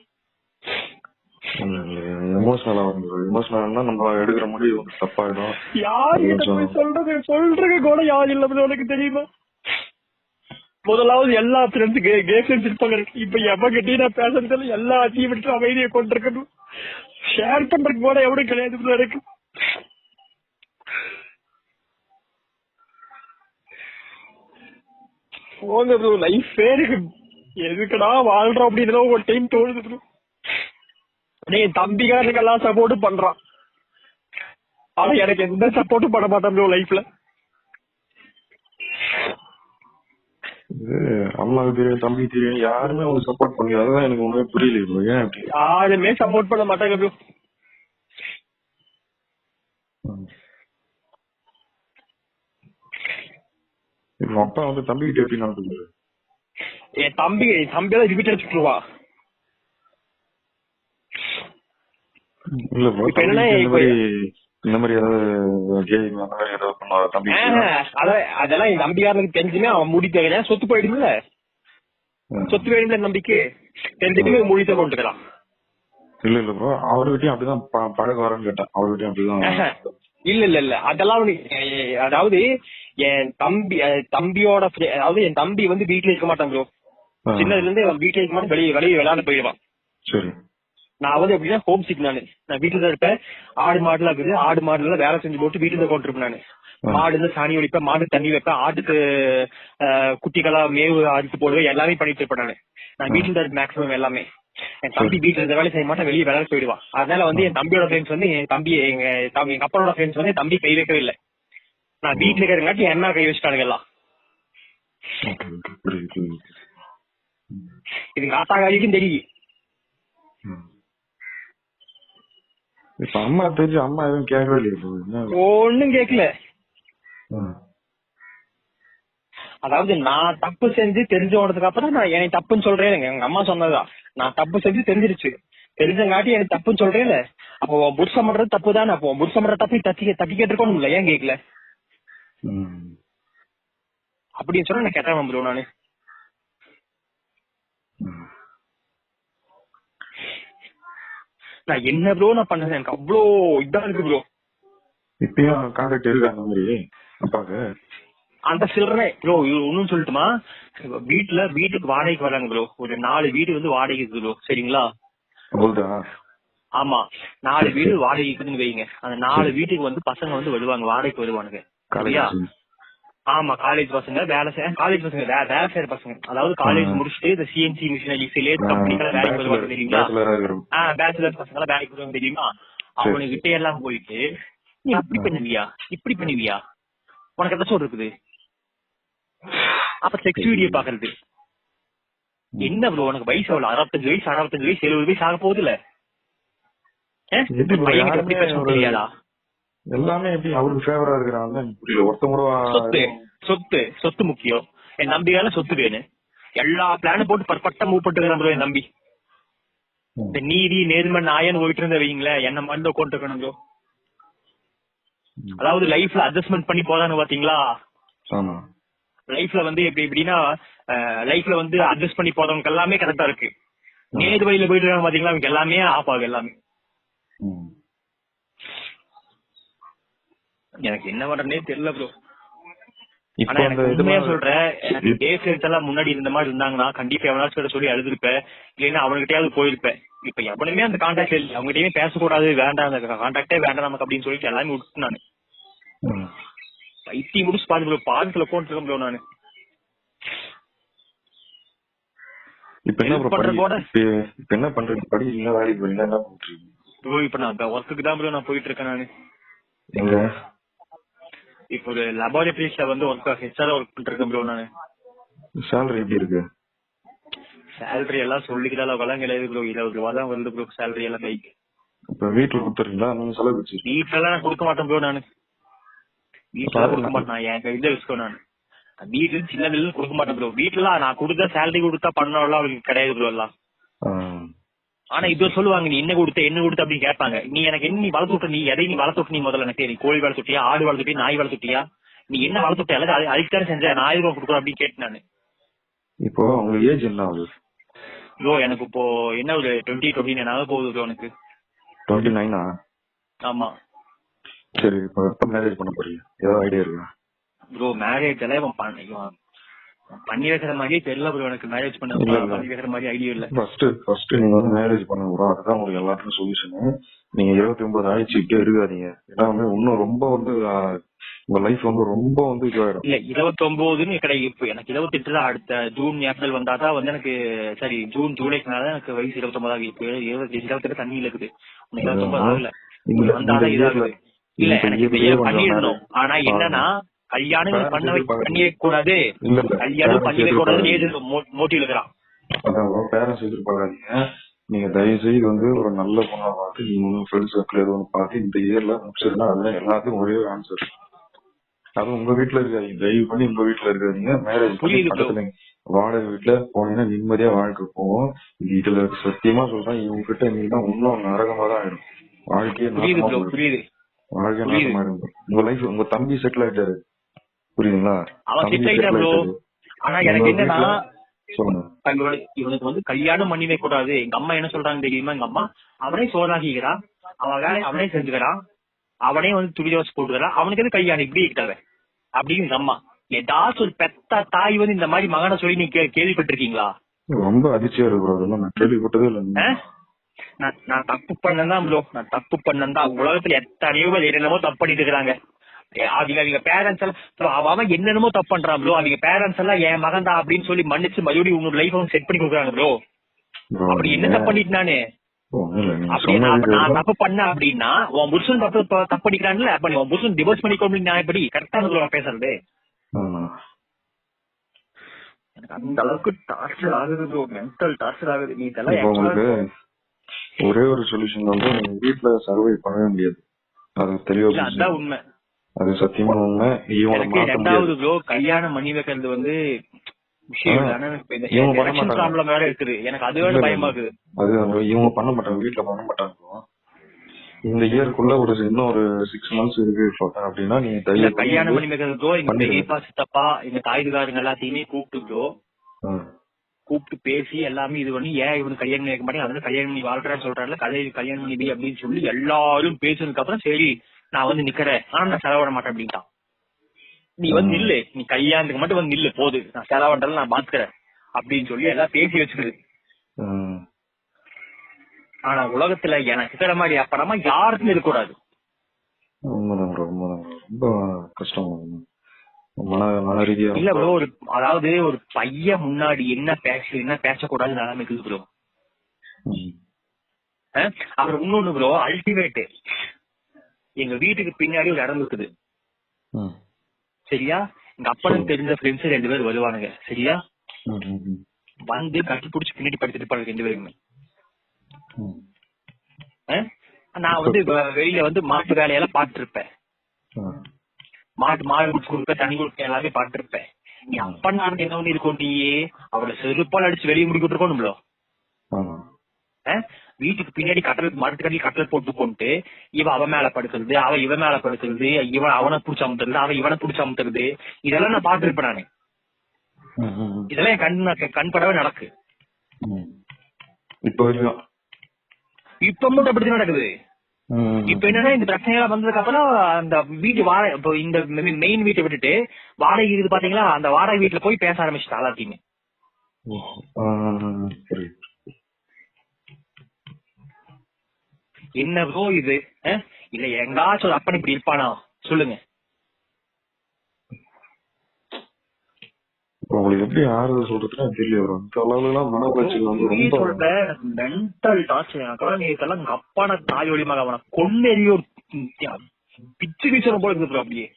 எமோஷனலா வந்து எமோஷனலா நம்ம எடுக்கிற முடிவு வந்து தப்பாயிடும். யாருக்கிட்ட போய் சொல்றது கூட யாரு இல்ல ப்ரோ எனக்கு தெரியுமா. முதலாவது எல்லா ஃப்ரெண்ட்ஸ் கே ஃப்ரெண்ட்ஸ் இருப்பாங்க. இப்ப எவன் கிட்டே நான் பேசுறதுல எல்லா அச்சீவ்மெண்ட்டும் அமைதியை கொண்டிருக்கணும், ஷேர் பண்றதுக்கு கூட எவனும் கிடையாது ப்ரோ எனக்கு. போங்க ப்ரோ, லைஃப் இருக்கு, எதுக்குடா வாழ்றோம் அப்படின்னு ஒரு டைம் தோணுது ப்ரோ. என் தம்பிக்காரனுக்கு எல்லாம் சப்போர்ட்டும் பண்றான், ஆனா எனக்கு எந்த சப்போர்ட்டும் பண்ண மாட்டான் ப்ரோ லைஃப்ல. அம்மாவுக்கு தெரியும், தம்பி தெரியும், யாருமே அவங்க சப்போர்ட் பண்ணி, அதுதான் எனக்கு ஒண்ணுமே புரியல ப்ரோ. ஏன் அப்படி? யாருமே சப்போர்ட் பண்ண மாட்டாங்க ப்ரோ. எங்க அப்பா வந்து தம்பி கிட்ட எப்படி நடந்துக்கிறாரு? என் தம்பியெல்லாம் ரிப்பீட் அடிச்சுட்டுருவா. இல்ல ப்ரோ, இப்ப என்னன்னா இந்த மாதிரி ஏதாவது பண்ணுவாரு தம்பி? அதெல்லாம் என் தம்பிக்காரனுக்கு தெரிஞ்சுமே அவன் மூடி தேவையா சொத்து போயிடும்ல, சொத்து வேணும்ல நம்பிக்கை தெரிஞ்சுமே மூடித்த கொண்டுக்கலாம். இல்ல இல்ல ப்ரோ, அவர்கிட்டயும் அப்படிதான் பழக வரேன்னு கேட்டேன். அவர்கிட்டயும் அப்படிதான். இல்ல அதெல்லாம் அதாவது என் தம்பியோட அதாவது என் தம்பி வந்து வீட்டுல இருக்க மாட்டான் ப்ரோ. சின்னதுல இருந்து வீட்டுல இருக்க மாட்டேன், வெளியே விளையாட போயிடுவான். சரி. நான் வந்து எப்படின்னா ஹோம் சிக், நான் வீட்டுல தான் இருப்பேன். ஆடு மாடுலாம் இருக்குது, ஆடு மாடுல வேலை செஞ்சு போட்டு வீட்டுல தான் கொண்டிருப்பேன். நானு மாடு வந்து சாணி ஒழிப்பேன், மாடு தண்ணி வைப்பேன், ஆட்டுக்கு குட்டிகளா மேவு அறுத்து போடுவேன், எல்லாமே பண்ணிட்டு இருப்பேன். நான் வீட்டுல தான் இருப்பேன் மேக்ஸிமம் எல்லாமே. என் தம்பி வீட்டுல இருந்த வேலை செய்ய மாட்டேன், வெளியே விளையாட போயிடுவான். அதனால வந்து என் தம்பியோட ஃப்ரெண்ட்ஸ் வந்து என் தம்பி எங்க அப்பாவோட ஃப்ரெண்ட்ஸ் வந்து என் தம்பி கை வைக்கவே இல்லை. நான் வீட்டுல இருக்கிறங்காட்டி என்ன கை வச்சுட்டானுங்க எல்லாம். இது காத்தாக்காரிக்கும் தெரியும். இப்ப அம்மா தெரிஞ்சு அம்மா எதுவும் கேட்கவே இல்லையா? ஒன்னும் கேட்கல. அதாவது நான் தப்பு செஞ்சு தெரிஞ்சு ஓடுறதுக்கு அப்புறம் நான் எனக்கு தப்புன்னு சொல்றேன். எங்க அம்மா சொன்னதுதான், நான் தப்பு செஞ்சு தெரிஞ்சிருச்சு, தெரிஞ்சங்காட்டி எனக்கு தப்புன்னு சொல்றேன். அப்போ புருஷம் பண்றது தப்பு தானே, அப்போ புருஷம் பண்ற தப்பு தட்டி கேட்டுருக்கணும் இல்ல, ஏன் கேட்கல அப்படின்னு சொன்னா நான் கேட்டேன் ப்ரோ. நானு நான் என்ன ப்ரோ நான் பண்ணேன், எனக்கு அவ்வளோ இதா இருக்கு ப்ரோ. இப்பயும் கான்டாக்ட் இருக்கு அந்த மாதிரி அப்பாக்கு? அந்த சில்லறை ப்ரோ ஒன்னும் சொல்லட்டுமா, வீட்டுக்கு வாடகைக்கு வராங்க ப்ரோ. ஒரு 4 வீடு வந்து வாடகை இருக்கு ப்ரோ, சரிங்களா? ஆமா, 4 வீடு வாடகைக்குன்னு வைங்க. அந்த 4 வீட்டுக்கு வந்து பசங்க வந்து வருவாங்க, வாடகைக்கு வருவானுங்க. சரியா? ஆமா, காலேஜ் பசங்க, காலேஜ் பசங்க வேலை செய்யற பசங்க, அதாவது காலேஜ் முடிச்சுட்டு இந்த சிஎன்சி மிஷினரி லேட் கம்பெனிக்கெல்லாம் வேலைக்கு வருவாங்க தெரியுங்களா? பேச்சுலர் பசங்க எல்லாம் வேலைக்கு வருவாங்க தெரியுமா? அவனுக்கிட்ட எல்லாம் போயிட்டு நீ அப்படி பண்ணுவியா இப்படி பண்ணுவியா, உனக்கு எதாச்சும் இருக்குது, அப்ப செக்ஸ் வீடியோ பாக்குறது. என்ன ப்ரோ உனக்கு வயசு எவ்வளவு? 65 வயசு 70 வயசு ஆக போகுது இல்ல? தெரியாதா? எல்லாமே எப்படி அவருக்கு ஃபேவரா இருக்கிறாங்க? சொத்து முக்கியம். என் நம்பியால சொத்து வேணும், எல்லா பிளானும் போட்டு பர்ஃபெக்ட்டா மூவ் பண்ணிட்டு என் நம்பி. இந்த நீதி நேர்மை நாயன்னு போயிட்டு இருந்த வைங்களேன், என்ன மாதிரி கொண்டிருக்கணும் ப்ரோ. அதாவது லைஃப்ல அட்ஜஸ்ட்மெண்ட் பண்ணி போதானு பாத்தீங்களா? லைஃப்ல வந்து எப்படின்னா லைஃப்ல வந்து அட்ஜஸ்ட் பண்ணி போறவங்க எல்லாமே கரெக்டா இருக்கு. நேர் வழியில போயிட்டு இருக்காங்க பாத்தீங்களா, அவங்க எல்லாமே ஆஃப் ஆகும் எல்லாமே. எனக்கு என்ன பண்றேன்னே தெரியல ப்ரோ. இப்போ ஆனா அந்த எனக்கு உண்மையா இதெல்லாம் சொல்றேன், எனக்கு டே ஃப்ரெண்ட்ஸ் எல்லாம் முன்னாடி இருந்த மாதிரி இருந்தாங்கன்னா கண்டிப்பா எவனாச்சும் சொல்லி அழுதுருப்பேன், இல்லைன்னா அவனுக்கிட்டயாவது போயிருப்பேன். இப்ப எவனுமே அந்த கான்டாக்ட் இல்லை, அவங்ககிட்டயுமே பேசக்கூடாது, வேண்டாம் அந்த கான்டாக்டே வேண்டாம் நமக்கு அப்படின்னு சொல்லிட்டு எல்லாமே விட்டு நானு பைத்தி முடிச்சு பாத்து ப்ரோ, பாலத்துல போட்டுருக்கேன் ப்ரோ நானு. இப்ப என்ன ப்ரோ இப்ப என்ன பண்றது? படி இல்ல வேலைக்கு போறீங்க, என்ன பண்றீங்க ப்ரோ? இப்ப நான் ஒர்க்குக்கு தான் ப்ரோ நான் போயிட்டு இருக்கேன் நானு. எங்க? இப்போ ஒரு லெபார்டரிஸ்ல வந்து ஹெச்ஆர் ஒர்க் பண்ணிட்டு இருக்கேன் ப்ரோ நானு. சேலரி எப்படி இருக்கு? சேலரி எல்லாம் சொல்லிக்கிற அளவுக்கு கிடையாது ப்ரோ, 20 ரூபா தான் வருது ப்ரோ சேலரி எல்லாம் கைக்கு. இப்ப வீட்டுல கொடுத்துறீங்களா? நீங்க செலவு வச்சு? வீட்டுல எல்லாம் நான் கொடுக்க மாட்டேன் ப்ரோ நானு, வீட்டுல கொடுக்க மாட்டேன், என் கையில வச்சுக்கோ நானு. வீட்டுல சின்னதுல கொடுக்க மாட்டேன் ப்ரோ. வீட்டுல நான் கொடுத்தா சேலரி கொடுத்தா பண்ணலாம் அவங்களுக்கு கிடையாது ப்ரோ எல்லாம். ஆனா இது சொல்லுவாங்க, நீ என்ன கொடுத்த அப்படின்னு கேட்பாங்க. நீ எனக்கு என்ன நீ வளர்த்து விட்ட, நீ எதை நீ வளர்த்து விட்டு, நீ முதல்ல எனக்கு நீ கோழி வளர்த்துட்டியா, ஆடு வளர்த்துட்டியா, நாய் வளர்த்துட்டியா, நீ என்ன வளர்த்துட்ட எல்லாம் அதுக்கான செஞ்ச, நான் 1000 ரூபாய் கொடுக்குறேன் அப்படின்னு கேட்டு நானு. இப்போ உங்க ஏஜ் என்ன ஆகுது ப்ரோ? எனக்கு இப்போ என்ன ஒரு 29 போகுது ப்ரோ எனக்கு. 29? ஆமா. சரி, இப்போ எப்ப மேரேஜ் பண்ண போறீங்க? ஏதாவது ஐடியா இருக்கா ப்ரோ? மேரேஜ் எல்லாம் பண்ணி வைக்கிற மாதிரியே தெரியல ப்ரோ எனக்கு. மேரேஜ் பண்ணி வைக்கிற மாதிரி ஐடியா இல்ல. ஃபர்ஸ்ட் நீங்க வந்து மேரேஜ் பண்ண ப்ரோ, அதுதான் உங்களுக்கு எல்லாருக்கும் சொல்யூஷன். நீங்க 29 ஆயிடுச்சு இப்படியே இருக்காதீங்க, ஏன்னா வந்து இன்னும் ரொம்ப வந்து உங்க லைஃப் வந்து ரொம்ப வந்து இதுவாயிடும். இல்ல 29ன்னு கிடையாது, இப்ப எனக்கு 28 தான். அடுத்த ஜூன் ஏப்ரல் வந்தாதான் வந்து எனக்கு, சரி ஜூன் ஜூலைக்கு மேலதான் எனக்கு வயசு 29 ஆகுது. இப்போ 28 தண்ணியில இருக்குது, 29 ஆகல, வந்தாதான் இதாகுது. இல்ல எனக்கு இப்ப பண்ணிடணும். ஆனா என்னன்னா கல்யாணம் பண்ண கூடாது, கல்யாணம் பண்ணி வைக்க கூடாது மோட்டிவ் இருக்கிறான். அதான் பேரண்ட்ஸ் எதிர்பார்க்காதீங்க. நீங்க தயவு செய்து வந்து ஒரு நல்ல பொண்ணா பார்த்து, நீங்க ஃப்ரெண்ட்ஸ் சர்க்கிள் எதுவும் பார்த்து இந்த இயர்ல முடிச்சிருந்தா அதுதான் எல்லாத்துக்கும் ஒரே ஆன்சர். அதுவும் உங்க வீட்டுல இருக்காதீங்க, தயவு பண்ணி உங்க வீட்டுல இருக்காதீங்க. மேரேஜ் பண்ணி பக்கத்துல வாடகை வீட்டுல போனீங்கன்னா நிம்மதியா வாழ்க்கை போவோம். இதுல சத்தியமா சொல்றேன், இவங்க கிட்ட இருந்தீங்கன்னா இன்னும் நரகமா தான் ஆயிடும். வாழ்க்கையே நாசமா போயிடும். வாழ்க்கை நாசமா இருக்கும். உங்க லைஃப், உங்க தம்பி செட்டில் ஆயிட்டாரு, புரியுதுங்களா? ஆனா எனக்கு என்னன்னா இவனுக்கு வந்து கல்யாணம் பண்ணி வைக்க கூடாது. எங்க அம்மா என்ன சொல்றாங்க தெரியுமா? எங்க அம்மா அவனே சோறாகிக்கிறான், அவன் வேலையை அவனே செஞ்சுக்கிறான், அவனே வந்து துணி தோசை போட்டுக்கிறான், அவனுக்கு எது கல்யாணம் இப்படி இருக்காது அப்படின்னு எங்க அம்மா. ஏதாச்சும் ஒரு பெத்த தாய் வந்து இந்த மாதிரி மகனை சொல்லி நீங்க கேள்விப்பட்டிருக்கீங்களா? ரொம்ப அதிர்ச்சியா இருக்கு. நான் கேள்விப்பட்டதே இல்லை. நான் தப்பு பண்ணதான் ப்ரோ, நான் தப்பு பண்ணதான். உலகத்துல எத்தனையோ பேர் என்னென்னமோ தப்பு பண்ணிட்டு இருக்காங்க. அவங்க பேரண்ட்ஸ் எல்லாம் அவன் என்னென்னமோ தப்பு பண்றான் ப்ரோ. அவங்க பேரண்ட்ஸ் எல்லாம் என் மகன் தான் அப்படின்னு சொல்லி மன்னிச்சு மறுபடியும் உன்னோட லைஃப் செட் பண்ணி கொடுக்குறாங்க ப்ரோ. அப்படி என்ன தப்பு பண்ணிட்டு நானு? அப்படி நான் தப்பு பண்ண அப்படின்னா உன் புருஷன் தப்பு பண்ணிக்கிறான்ல, அப்ப உன் புருஷன் டிவோர்ஸ் பண்ணிக்கோ. நான் எப்படி கரெக்டா நான் பேசுறது? எனக்கு அந்த அளவுக்கு டார்ச்சர் ஆகுது ப்ரோ, மென்டல் டார்ச்சர் ஆகுது. நீ இதெல்லாம் ஒரே ஒரு சொல்யூஷன் வந்து நீங்க வீட்டுல சர்வை பண்ணவே முடியாது, அது தெளிவா. அதான் உண்மை, அது சத்தியமா உண்மை. ரெண்டாவது ப்ரோ, கல்யாணம் பண்ணி வைக்கிறது வந்து விஷயம் வேற இருக்குது. எனக்கு அது வேற பயமா இருக்குது. அது இவங்க பண்ண மாட்டாங்க, வீட்டுல பண்ண மாட்டாங்க. இந்த இயர்க்குள்ள இன்னும் ஒரு 6 months இருக்கு அப்படின்னா நீங்க கல்யாணம் பண்ணி வைக்கிறது ப்ரோ. எங்க பெரியப்பா சித்தப்பா எங்க தாய்துகாரங்க எல்லாத்தையுமே கூப்பிட்டு பேசி எல்லாமே இது பண்ணி, ஏன் இவனுக்கு கல்யாணம் பண்ணி வைக்க மாட்டேன், அதனால கல்யாணம் பண்ணி வாழ்றான்னு சொல்றாருல, கல்யாணம் பண்ணி அப்படின்னு சொல்லி எல்லாரும் பேசுனதுக்கு அப்புறம் சரி நான் வந்து நிக்கிறேன், ஆனா நான் செலவிட மாட்டேன் அப்படின்ட்டான். நீ வந்து நில்லு, நீ கல்யாணத்துக்கு மட்டும் வந்து நில்லு போது, நான் செலவிட்டாலும் நான் பாத்துக்கிறேன் அப்படின்னு சொல்லி எல்லாம் பேசி வச்சுக்குது. ஆனா உலகத்துல எனக்கு இருக்கிற மாதிரி அப்புறமா யாருக்கும் இருக்கக்கூடாது. ரொம்ப கஷ்டம் இல்ல ப்ரோ, அதாவது ஒரு பையன் முன்னாடி என்ன பேசக்கூடாது நிலைமை இருக்குது ப்ரோ. அப்புறம் இன்னொன்னு ப்ரோ, அல்டிமேட் எங்க வீட்டுக்கு பின்னாடி ஒரு இடம் இருக்குது சரியா. எங்க அப்பனுக்கு தெரிஞ்ச ஃப்ரெண்ட்ஸ் 2 பேர் வருவானுங்க சரியா, வந்து கட்டி பிடிச்சி பின்னாடி படுத்துட்டு இருப்பாங்க 2 பேருமே. நான் வந்து வெளியில வந்து மாட்டு வேலையெல்லாம் பாத்துட்டு இருப்பேன், மாடு குடிச்சு கொடுப்ப, தண்ணி கொடுப்ப, எல்லாமே பாட்டு இருப்பேன். நீ அப்ப நான் என்ன ஒண்ணு இருக்கும், நீயே அவளை செருப்பால் அடிச்சு வெளியே முடிக்கிட்டு இருக்கணும்ல. வீட்டுக்கு பின்னாடி கட்டல் போட்டு கொண்டு இவன் அவன் மேல படுக்கிறது, அவன் இவன் மேல படுக்கிறது, இவன் அவனை புடிச்சு அமுத்துறது, அவன் இவனை புடிச்சு அமுத்துறது, இதெல்லாம் நான் பாத்து இருப்பேன் நானு. இதெல்லாம் என் கண் படவே நடக்கு. இப்ப மட்டும் அப்படி நடக்குது. இப்ப என்னன்னா இந்த பிரச்சனைகள் வந்ததுக்கு அப்புறம் அந்த வீட்டு வாடகை இப்போ இந்த மெயின் வீட்டை விட்டுட்டு வாடகை இருக்குது பாத்தீங்களா, அந்த வாடகை வீட்டுல போய் பேச ஆரம்பிச்சுட்டா எல்லாத்தையுமே. என்ன ப்ரோ இது? இல்ல எங்காச்சும் அப்பன் இப்படி இருப்பானா சொல்லுங்க. உங்களுக்கு எப்படி ஆறுதல் சொல்றதுன்னு தெரியல. Mental torture. இதெல்லாம் எங்க அப்பான தாய் வழிமாக அவனை கொன்னெறியோ பிச்சு பிச்சு போல இருக்கு அப்படியே.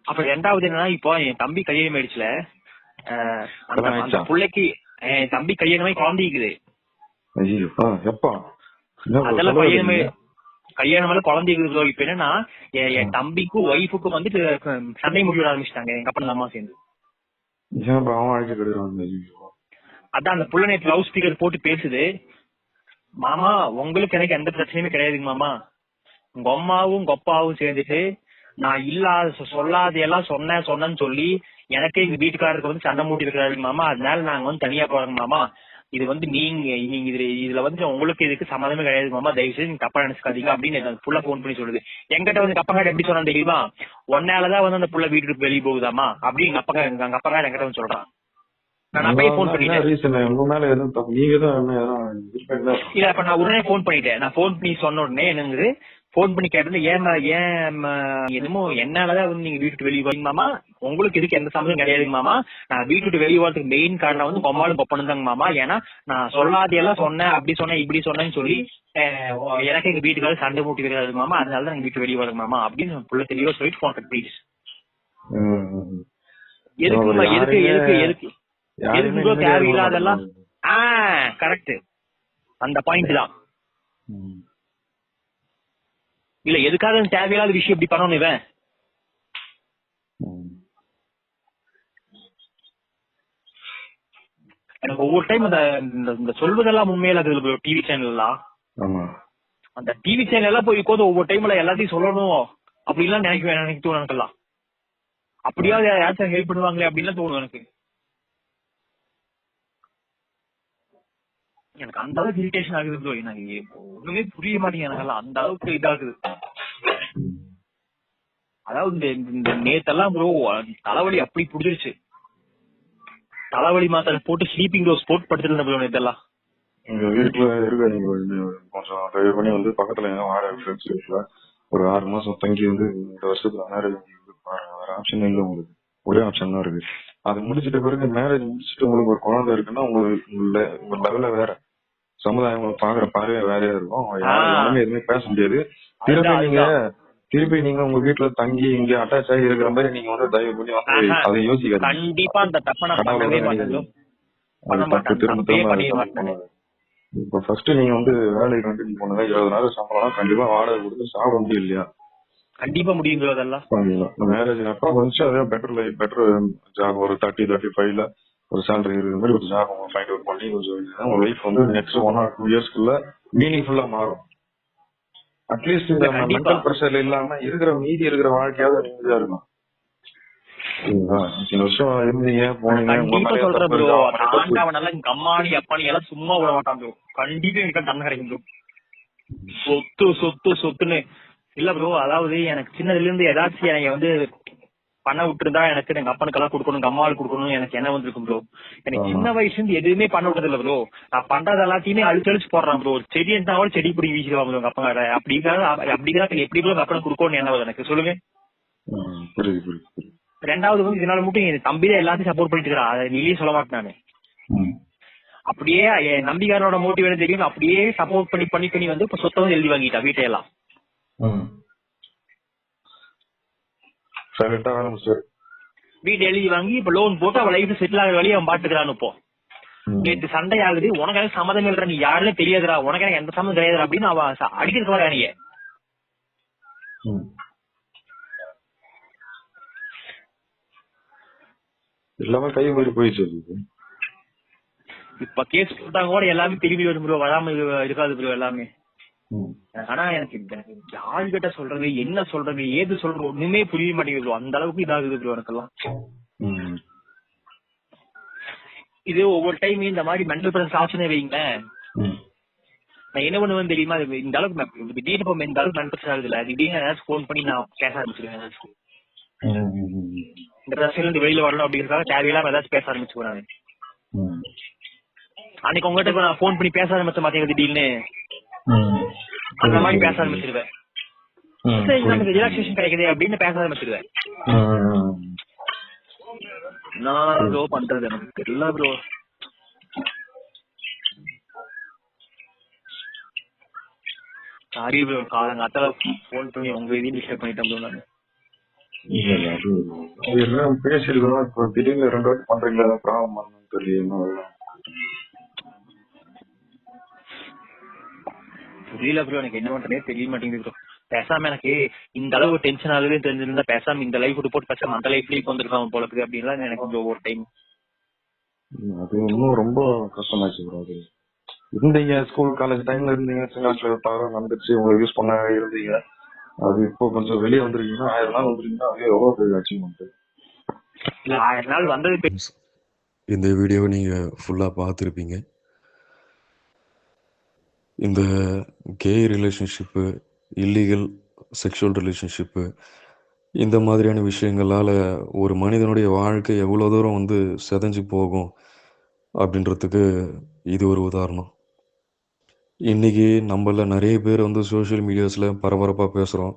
அப்ப ரெண்டாவது என்னன்னா, இப்போ என் தம்பி கல்யாணம் ஆயிடுச்சுல, அந்த பிள்ளைக்கு என் தம்பி கல்யாணமே குழந்தைக்குது. அதெல்லாம் கல்யாணம் குழந்தைக்கு. இப்ப என்னன்னா என் தம்பிக்கும் ஒய்ஃபுக்கும் வந்துட்டு சண்டை முடிவிட ஆரம்பிச்சிட்டாங்க எங்க அப்பா அம்மா சேர்ந்து. அதான் அந்த புள்ள நேற்று லவுட் ஸ்பீக்கர் போட்டு பேசுது, மாமா உங்களுக்கு எனக்கு எந்த பிரச்சனையுமே கிடையாதுங்க மாமா, உங்க அம்மாவும் உங்க அப்பாவும் சேர்ந்துட்டு நான் இல்லாத சொல்லாதையெல்லாம் சொன்னேன்னு சொல்லி எனக்கே எங்க வீட்டுக்காரருக்கு வந்து சண்டை மூட்டி இருக்கிறாரு மாமா, அதனால நாங்க வந்து தனியா போறோங்க மாமா, இது வந்து நீங்க இதுல வந்து உங்களுக்கு இதுக்கு சம்மதமே கிடையாது மாமா, தயவு செய்து நீங்க தப்பா நினைச்சுக்காதீங்க அப்படின்னு புள்ள போன் பண்ணி சொல்லுது. எங்கிட்ட வந்து அப்பா எப்படி சொன்னா தெரியுமா, ஒன்னாலதான் வந்து அந்த புள்ள வீட்டுக்கு வெளியே போகுதாமா அப்படின்னு எங்க அப்பா என்கிட்ட வந்து சொல்றான். நான் அப்பயே போன் பண்ணிட்டேன். இல்ல அப்ப நான் உடனே போன் பண்ணிட்டேன். நான் போன் பண்ணி சொன்ன உடனே என்னங்குது, போன் பண்ணி கேட்டது ஏன் என்னமோ என்னாலதான் வந்து நீங்க வீட்டுக்கு வெளியே போறீங்க மாமா, உங்களுக்கு இதுக்கு எந்த சம்மந்தம் கிடையாதுங்க மாமா, நான் வீட்டுக்கு வெளியே போறதுக்கு மெயின் காரணம் வந்து பொம்மாலும் பொப்பனும் தாங்க மாமா, ஏன்னா நான் சொல்லாதையெல்லாம் சொன்னேன் அப்படி சொன்னேன் இப்படி சொன்னேன்னு சொல்லி எனக்கு எங்க வீட்டுக்காக சண்டை மூட்டி கிடையாது மாமா, அதனாலதான் எங்க வீட்டு வெளியே வரங்க மாமா அப்படின்னு புள்ள தெளிவா சொல்லிட்டு போன் ப்ளீஸ். எதுக்குமா எதுக்கு எதுக்கு எதுக்கு எதுக்கு தேவையில்லாதெல்லாம் கரெக்ட் அந்த பாயிண்ட் தான். இல்ல எதுக்காக தேவையில்லாத விஷயம் இப்படி பண்ணணும் இவன். எனக்கு ஒவ்வொரு டைம் அந்த சொல்வதெல்லாம் உண்மையில டிவி சேனல்லாம், அந்த டிவி சேனல் எல்லாம் போய் ஒவ்வொரு டைம்ல எல்லாத்தையும் சொல்லணும் அப்படின்லாம் நினைக்க தோணும் எனக்கெல்லாம். அப்படியாவது யாராச்சும் ஹெல்ப் பண்ணுவாங்களே அப்படின்னு தோணும் எனக்கு. எனக்கு அந்த அளவுக்கு இரிட்டேஷன் ஆகுது ப்ரோ, எனக்கு ஒண்ணுமே புரிய மாட்டேங்குது எனக்கெல்லாம், அந்த அளவுக்கு இதாகுது. அதாவது இந்த நேத்தெல்லாம் ப்ரோ தலைவலி அப்படி புடிச்சிருச்சு, தலைவலி மாத்திரை போட்டு ஸ்லீப்பிங் டோஸ் போட்டு படுத்துருந்தேன் ப்ரோ நேத்தெல்லாம். எங்க வீட்டுல இருக்க நீங்க கொஞ்சம் தயவு பண்ணி வந்து பக்கத்துல எங்க வாடகை ஃப்ரெண்ட்ஸ் வீட்டுல ஒரு 6 மாசம் தங்கி வந்து இந்த வருஷத்துல மேரேஜ் வேற ஆப்ஷன் இல்லை உங்களுக்கு, ஒரே ஆப்ஷன் தான் இருக்கு. அது முடிச்சிட்ட பிறகு மேரேஜ் முடிச்சுட்டு உங்களுக்கு ஒரு குழந்தை இருக்குன்னா உங்க லெவல வேற, சமுதாயம் உங்களை பாக்குற பார்வையா வேறையா இருக்கும், யாருமே எதுவுமே பேச முடியாது. திருப்பி நீங்க உங்க வீட்டுல தங்கி இங்க அட்டாச் ஆகி இருக்கிற மாதிரி நீங்க வந்து தயவு பண்ணி அதை யோசிக்காது. கண்டிப்பா அந்த தப்ப நான் பண்ணவே மாட்டேன். இப்ப ஃபர்ஸ்ட் நீங்க வந்து வேலைக்கு கண்டினியூ பண்ணுங்க. 20 நாள் சம்பளம் கண்டிப்பா வாடகை கொடுத்து சாப்பிட முடியும் இல்லையா? கண்டிப்பா முடியுங்க. அதெல்லாம் மேரேஜ் அப்புறம் வந்துச்சு அதே பெட்டர் ஜாப் ஒரு 30-35ல ஒரு சேலரி இருக்கிற மாதிரி ஒரு ஜாப் ஃபைண்ட் அவுட் பண்ணி கொஞ்சம் ஒரு லைஃப் வந்து நெக்ஸ்ட் 1 or 2 இயர்ஸ்க்குள்ள மீனிங்ஃபுல்லா மாறும். அட்லீஸ்ட் இந்த மென்டல் பிரஷர்ல இல்லாம மீதி இருக்கிற வாழ்க்கையாவது நிம்மதியா இருக்கும். வருஷம் இருந்தீங்க போனீங்க, கம்மாடி அப்பாடி எல்லாம் சும்மா விட மாட்டான். கண்டிப்பா எனக்கு தண்ணி கிடைக்கும். சொத்து சொத்து சொத்துன்னு இல்ல ப்ரோ, அதாவது எனக்கு சின்னதுல இருந்து ஏதாச்சும் எனக்கு வந்து பண்ண விட்டுருந்தா எனக்கு எங்க அப்பனுக்கெல்லாம் கொடுக்கணும், அம்மாவுக்கு கொடுக்கணும் எனக்கு என்ன வந்திருக்கும் ப்ரோ. எனக்கு சின்ன வயசுல இருந்து எதுவுமே பண்ண விட்டது இல்ல ப்ரோ. நான் பண்றது எல்லாத்தையுமே அழிச்சு போடுறான் ப்ரோ. செடி இருந்தா கூட செடி பிடி வீசிடுவாங்க உங்க அப்பா. அப்படிங்கிறத எப்படி ப்ரோ அப்பனுக்கு கொடுக்கணும்னு என்ன எனக்கு சொல்லுங்க. ரெண்டாவது வந்து இதனால மட்டும் என் தம்பிதான் எல்லாத்தையும் சப்போர்ட் பண்ணிட்டு இருக்கிறா, அதை நீயே சொல்ல மாட்டேன் நானு. அப்படியே என் நம்பிக்காரனோட மோட்டிவேட் தெரியும், அப்படியே சப்போர்ட் பண்ணி வந்து இப்ப சொத்தை வந்து எழுதி வாங்கிட்டா வீட்டையெல்லாம். வீட்டு எழுதி வாங்கி இப்ப லோன் போட்டு அவன் லைஃப் செட்டில் ஆகிற வழியை அவன் பாத்துக்கிறான்னு. இப்போ நேற்று சண்டை ஆகுது, உனக்கு எனக்கு சம்மதம் இல்ல, நீ யாருமே தெரியாதுடா, உனக்கு எனக்கு எந்த சம்மதம் கிடையாது அப்படின்னு அவன் அடிக்கிறதுக்கு அணிய எல்லாமே கை மீறி போயிடுச்சு. இப்ப கேஸ் போட்டாங்க கூட எல்லாமே திரும்பி வரும் ப்ரோ, வராம இருக்காது ப்ரோ எல்லாமே. ஆனா எனக்கு யாருகிட்ட சொல்றது, என்ன சொல்றது, ஏது சொல்றது ஒண்ணுமே புரிய மாட்டேங்குது ப்ரோ. அந்த அளவுக்கு இதாகுது ப்ரோ எனக்கெல்லாம். இது ஒவ்வொரு டைம் இந்த மாதிரி மென்டல் பிரச்சனை ஆச்சுன்னு வைங்களேன், ம். நான் என்ன பண்ணுவேன்னு தெரியுமா? இந்த அளவுக்கு திடீர்னு இப்போ இந்த அளவுக்கு நண்பர்கள் ஆகுது இல்ல, திடீர்னு ஏதாச்சும் ஃபோன் பண்ணி நான் பேச ஆரம்பிச்சிருவேன். ஏதாச்சும் இந்த பிரச்சனைல இருந்து வெளியில வரணும் அப்படிங்கிறதுக்காக தேவையில்லாம ஏதாச்சும் பேச ஆரம்பிச்சுவேன் நான். அன்னைக்கு உங்ககிட்ட நான் ஃபோன் பண்ணி பேச ஆரம்பிச்ச மாட்டேங்க திடீர்னு அந்த மாதிரி பேச ஆரம்பிச்சிருவேன். சரி நமக்கு ரிலாக்ஸேஷன் கிடைக்குது அப்படின்னு பேச ஆரம்பிச்சிருவேன். நான் ப்ரோ பண்றது எனக்கு தெரியல ப்ரோ. சாரி ப்ரோ, காலங்காத்தால ஃபோன் பண்ணி உங்க இதையும் டிஸ்டர்ப் பண்ணிட்டேன் ப்ரோ. நான் எல்லாம் பேசிருக்கிறோம். இப்போ திடீர்னு 2 வாட்டி பண்றீங்களா? ப்ராப்ளம் தெரியல. புரியல ப்ரோ, எனக்கு என்ன பண்றதே தெரிய மாட்டேங்குது ப்ரோ. பேசாம எனக்கு இந்த அளவு டென்ஷன் ஆகுதுன்னு தெரிஞ்சிருந்தா பேசாம இந்த லைஃப் போட்டு பேசாம அந்த லைஃப்லயே வந்துருக்காம போல இருக்கு அப்படின்லாம் எனக்கு ப்ரோ ஒரு டைம். அது இன்னும் ரொம்ப கஷ்டமாச்சு ப்ரோ. அது இருந்தீங்க ஸ்கூல் காலேஜ் டைம்ல இருந்தீங்க, சின்ன வயசுல தவிர வந்துருச்சு, உங்களை யூஸ் பண்ண இருந்தீங்க. அது இப்போ கொஞ்சம் வெளியே வந்துருக்கீங்கன்னா 1000 நாள் வந்துருக்கீங்கன்னா அது எவ்வளவு பெரிய அச்சீவ்மெண்ட். இல்ல 1000 நாள் வந்தது. இந்த வீடியோவை நீங்கள் ஃபுல்லாக பார்த்துருப்பீங்க. இந்த K relationship, illegal sexual relationship, இந்த மாதிரியான விஷயங்களால் ஒரு மனிதனுடைய வாழ்க்கை எவ்வளோ தூரம் வந்து செதஞ்சு போகும் அப்படின்றதுக்கு இது ஒரு உதாரணம். இன்றைக்கி நம்மள நிறைய பேர் வந்து சோஷியல் மீடியாஸில் பரபரப்பாக பேசுகிறோம்.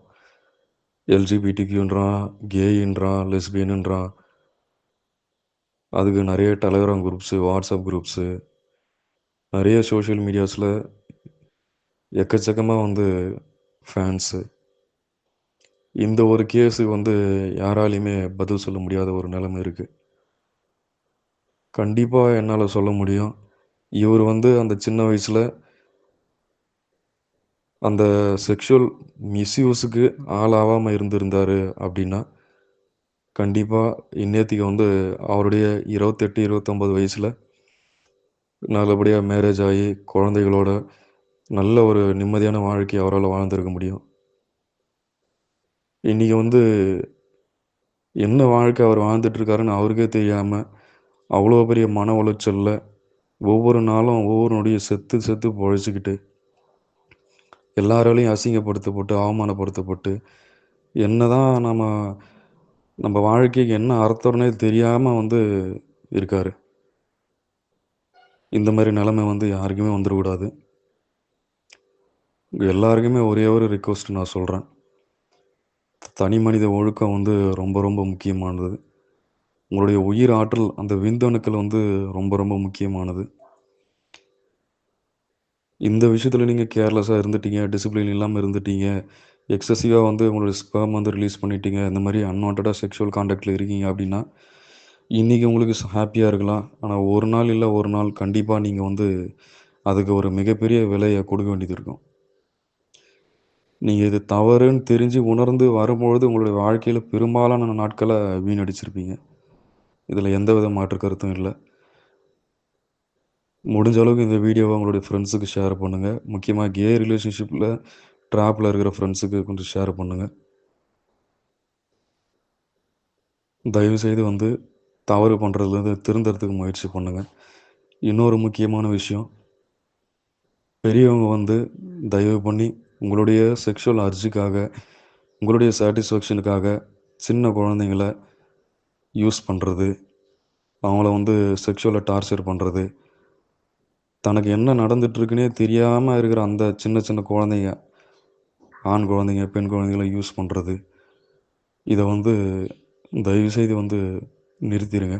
எல்ஜிபிடிக்யூன்றான், கேயின்றான், லெஸ்பியனுன்றான். அதுக்கு நிறைய டெலகிராம் குரூப்ஸு, வாட்ஸ்அப் குரூப்ஸு, நிறைய சோஷியல் மீடியாஸில் எக்கச்சக்கமாக வந்து ஃபேன்ஸு. இந்த ஒரு கேஸுக்கு வந்து யாராலையுமே பதில் சொல்ல முடியாத ஒரு நிலைமை இருக்குது. கண்டிப்பாக என்னால் சொல்ல முடியும், இவர் வந்து அந்த சின்ன வயசில் அந்த செக்ஷுவல் மிஸ்யூஸுக்கு ஆளாகாமல் இருந்திருந்தார் அப்படின்னா கண்டிப்பாக இந்நேத்திக்கு வந்து அவருடைய 28, 29 வயசில் நல்லபடியாக மேரேஜ் ஆகி குழந்தைகளோட நல்ல ஒரு நிம்மதியான வாழ்க்கை அவரால் வாழ்ந்திருக்க முடியும். இன்றைக்கி வந்து என்ன வாழ்க்கை அவர் வாழ்ந்துட்டுருக்காருன்னு அவருக்கே தெரியாமல் அவ்வளோ பெரிய மன உளைச்சலில் ஒவ்வொரு நாளும் ஒவ்வொரு நொடியும் செத்து செத்து பொழைச்சிக்கிட்டு எல்லாராலையும் அசிங்கப்படுத்தப்பட்டு அவமானப்படுத்தப்பட்டு என்னதான் நம்ம வாழ்க்கைக்கு என்ன அர்த்தம்னே தெரியாமல் வந்து இருக்கார். இந்த மாதிரி நிலைமை வந்து யாருக்குமே வந்துடக்கூடாது. எல்லாருக்குமே ஒரே ஒரு ரிக்வெஸ்ட் நான் சொல்கிறேன். தனி மனித ஒழுக்கம் வந்து ரொம்ப ரொம்ப முக்கியமானது. உங்களுடைய உயிர் ஆற்றல், அந்த விந்தணுக்கள் வந்து ரொம்ப ரொம்ப முக்கியமானது. இந்த விஷயத்தில் நீங்கள் கேர்லெஸ்ஸாக இருந்துட்டீங்க, டிசிப்ளின் இல்லாமல் இருந்துட்டீங்க, எக்ஸசிவாக வந்து உங்களுடைய ஸ்பெர்ம் வந்து ரிலீஸ் பண்ணிட்டீங்க, இந்த மாதிரி அன்வான்டாக செக்ஷுவல் கான்டாக்டில் இருக்கீங்க அப்படின்னா இன்றைக்கி உங்களுக்கு ஹாப்பியாக இருக்கலாம். ஆனால் ஒரு நாள் இல்லை ஒரு நாள் கண்டிப்பாக நீங்கள் வந்து அதுக்கு ஒரு மிகப்பெரிய விலையை கொடுக்க வேண்டியது இருக்கும். நீங்கள் இது தவறுன்னு தெரிஞ்சு உணர்ந்து வரும்பொழுது உங்களுடைய வாழ்க்கையில் பெரும்பாலான நாட்களை வீணடிச்சிருப்பீங்க. இதில் எந்தவித மாற்று கருத்தும் இல்லை. முடிஞ்ச அளவுக்கு இந்த வீடியோவை உங்களுடைய ஃப்ரெண்ட்ஸுக்கு ஷேர் பண்ணுங்கள். முக்கியமாக கே ரிலேஷன்ஷிப்பில் ட்ராப்பில் இருக்கிற ஃப்ரெண்ட்ஸுக்கு கொஞ்சம் ஷேர் பண்ணுங்கள். தயவுசெய்து வந்து தவறு பண்ணுறதுலேருந்து திருந்துறதுக்கு முயற்சி பண்ணுங்கள். இன்னொரு முக்கியமான விஷயம், பெரியவங்க வந்து தயவு பண்ணி உங்களுடைய செக்ஷுவல் அர்ஜுக்காக, உங்களுடைய சாட்டிஸ்ஃபேக்ஷனுக்காக சின்ன குழந்தைங்கள யூஸ் பண்ணுறது, அவங்கள வந்து செக்ஷுவலாக டார்ச்சர் பண்ணுறது, தனக்கு என்ன நடந்துகிட்ருக்குன்னே தெரியாமல் இருக்கிற அந்த சின்ன சின்ன குழந்தைங்க, ஆண் குழந்தைங்க, பெண் குழந்தைங்கள யூஸ் பண்ணுறது, இதை வந்து தயவுசெய்து வந்து நிறுத்திடுங்க.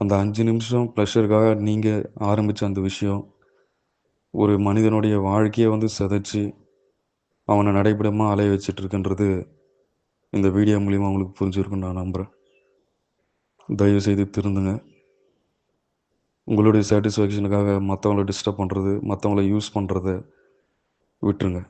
அந்த 5 நிமிஷம் ப்ளஷருக்காக நீங்கள் ஆரம்பித்த அந்த விஷயம் ஒரு மனிதனுடைய வாழ்க்கையை வந்து சிதைச்சி அவனை நடைபெறமாக அலைய வச்சிட்ருக்குன்றது இந்த வீடியோ மூலிமா உங்களுக்கு புரிஞ்சிருக்குன்னு நான் நம்புகிறேன். தயவுசெய்து திருந்துங்க. உங்களுடைய சாட்டிஸ்ஃபேக்ஷனுக்காக மற்றவங்கள டிஸ்டர்ப் பண்ணுறது, மற்றவங்கள யூஸ் பண்ணுறத விட்டுருங்க.